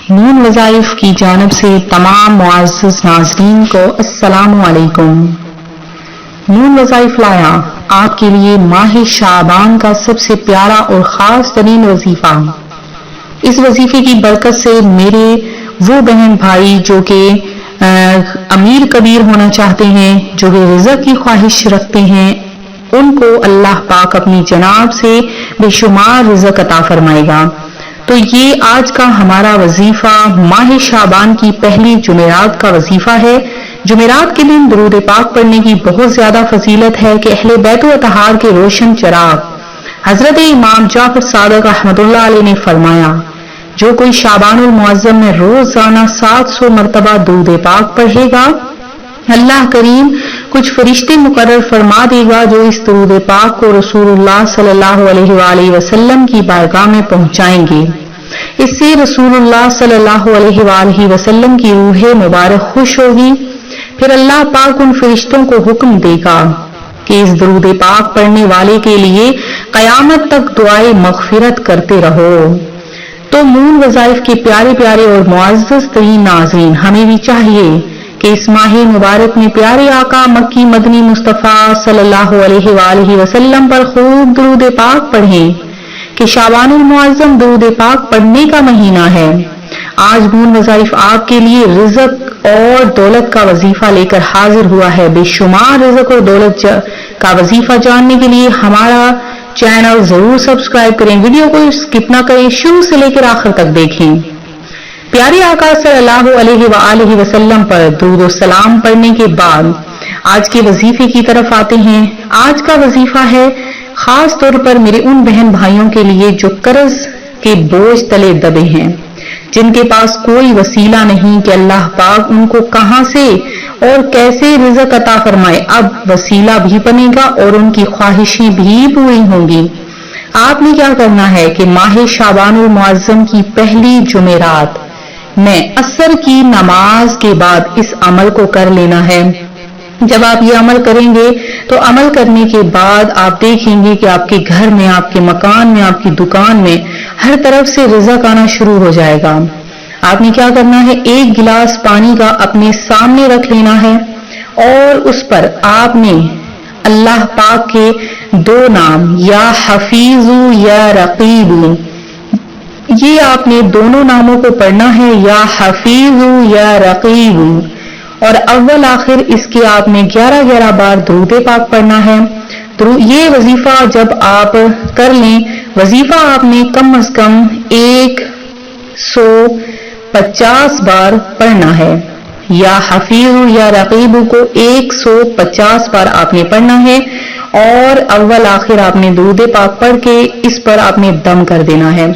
نون وظائف کی جانب سے تمام معزز ناظرین کو السلام علیکم۔ نون وظائف لایا آپ کے لیے ماہ شعبان کا سب سے پیارا اور خاص ترین وظیفہ۔ اس وظیفے کی برکت سے میرے وہ بہن بھائی جو کہ امیر کبیر ہونا چاہتے ہیں، جو کہ رزق کی خواہش رکھتے ہیں، ان کو اللہ پاک اپنی جناب سے بے شمار رزق عطا فرمائے گا۔ تو یہ آج کا ہمارا وظیفہ ماہ شعبان کی پہلی جمعرات کا وظیفہ ہے۔ جمعرات کے دن درود پاک پڑھنے کی بہت زیادہ فضیلت ہے کہ اہل بیت و اطہار کے روشن چراغ حضرت امام جعفر صادق رحمۃ اللہ علیہ نے فرمایا، جو کوئی شعبان المعظم میں روزانہ 700 مرتبہ درود پاک پڑھے گا، اللہ کریم کچھ فرشتے مقرر فرما دے گا جو اس درود پاک کو رسول اللہ صلی اللہ علیہ وآلہ وسلم کی بارگاہ میں پہنچائیں گے۔ اس سے رسول اللہ صلی اللہ علیہ وآلہ وسلم کی روح مبارک خوش ہوگی۔ پھر اللہ پاک ان فرشتوں کو حکم دے گا کہ اس درود پاک پڑھنے والے کے لیے قیامت تک دعائے مغفرت کرتے رہو۔ تو نون وظائف کے پیارے پیارے اور معزز ترین ناظرین، ہمیں بھی چاہیے کہ اس ماہ مبارک میں پیارے آقا مکی مدنی مصطفیٰ صلی اللہ علیہ وآلہ وسلم پر خوب درود پاک پڑھیں کہ شعبان المعظم درود پاک پڑھنے کا مہینہ ہے۔ آج نون وظائف آپ کے لیے رزق اور دولت کا وظیفہ لے کر حاضر ہوا ہے۔ بے شمار رزق اور دولت کا وظیفہ جاننے کے لیے ہمارا چینل ضرور سبسکرائب کریں، ویڈیو کو اسکپ نہ کریں، شروع سے لے کر آخر تک دیکھیں۔ پیارے آقا صلی اللہ علیہ وآلہ وسلم پر درود و سلام پڑھنے کے بعد آج کے وظیفے کی طرف آتے ہیں۔ آج کا وظیفہ ہے خاص طور پر میرے ان بہن بھائیوں کے لیے جو قرض کے بوجھ تلے دبے ہیں، جن کے پاس کوئی وسیلہ نہیں کہ اللہ پاک ان کو کہاں سے اور کیسے رزق عطا فرمائے۔ اب وسیلہ بھی بنے گا اور ان کی خواہشیں بھی پوری ہوں گی۔ آپ نے کیا کرنا ہے کہ ماہ شعبان المعظم کی پہلی جمعرات میں عصر کی نماز کے بعد اس عمل کو کر لینا ہے۔ جب آپ یہ عمل کریں گے تو عمل کرنے کے بعد آپ دیکھیں گے کہ آپ کے گھر میں، آپ کے مکان میں، آپ کی دکان میں ہر طرف سے رزق آنا شروع ہو جائے گا۔ آپ نے کیا کرنا ہے، ایک گلاس پانی کا اپنے سامنے رکھ لینا ہے اور اس پر آپ نے اللہ پاک کے دو نام یا حفیظ یا رقیب، یہ آپ نے دونوں ناموں کو پڑھنا ہے، یا حفیظ یا رقیب، اور اول آخر اس کے آپ نے 11 بار درود پاک پڑھنا ہے۔ یہ وظیفہ جب آپ کر لیں، وظیفہ آپ نے کم از کم 150 بار پڑھنا ہے، یا حفیظ یا رقیب کو 150 بار آپ نے پڑھنا ہے، اور اول آخر آپ نے درود پاک پڑھ کے اس پر آپ نے دم کر دینا ہے۔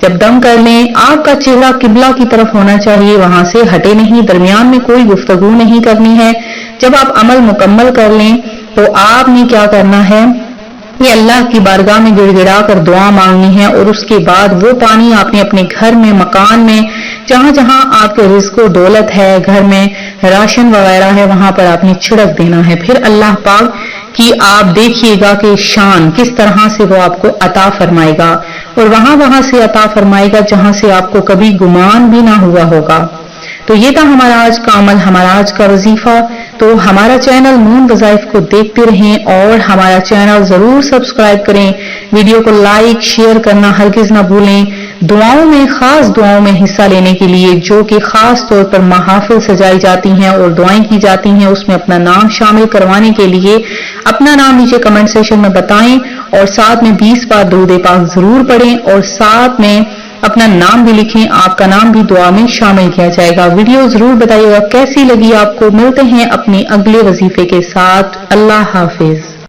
جب دم کر لیں، آپ کا چہرہ قبلہ کی طرف ہونا چاہیے، وہاں سے ہٹے نہیں، درمیان میں کوئی گفتگو نہیں کرنی ہے۔ جب آپ عمل مکمل کر لیں تو آپ نے کیا کرنا ہے، یہ اللہ کی بارگاہ میں گڑ گڑا کر دعا مانگنی ہے، اور اس کے بعد وہ پانی آپ نے اپنے گھر میں، مکان میں، جہاں جہاں آپ کے رزق و دولت ہے، گھر میں راشن وغیرہ ہے، وہاں پر آپ نے چھڑک دینا ہے۔ پھر اللہ پاک کی آپ دیکھیے گا کہ شان کس طرح سے وہ آپ کو عطا فرمائے گا، اور وہاں سے عطا فرمائے گا جہاں سے آپ کو کبھی گمان بھی نہ ہوا ہوگا۔ تو یہ تھا ہمارا آج کا عمل، ہمارا آج کا وظیفہ۔ تو ہمارا چینل نون وظائف کو دیکھتے رہیں اور ہمارا چینل ضرور سبسکرائب کریں، ویڈیو کو لائک شیئر کرنا ہرگز نہ بھولیں۔ دعاؤں میں، خاص دعاؤں میں حصہ لینے کے لیے جو کہ خاص طور پر محافل سجائی جاتی ہیں اور دعائیں کی جاتی ہیں، اس میں اپنا نام شامل کروانے کے لیے اپنا نام نیچے کمنٹ سیکشن میں بتائیں، اور ساتھ میں 20 بار درود پاک ضرور پڑھیں، اور ساتھ میں اپنا نام بھی لکھیں، آپ کا نام بھی دعا میں شامل کیا جائے گا۔ ویڈیو ضرور بتائیے گا کیسی لگی آپ کو۔ ملتے ہیں اپنے اگلے وظیفے کے ساتھ۔ اللہ حافظ۔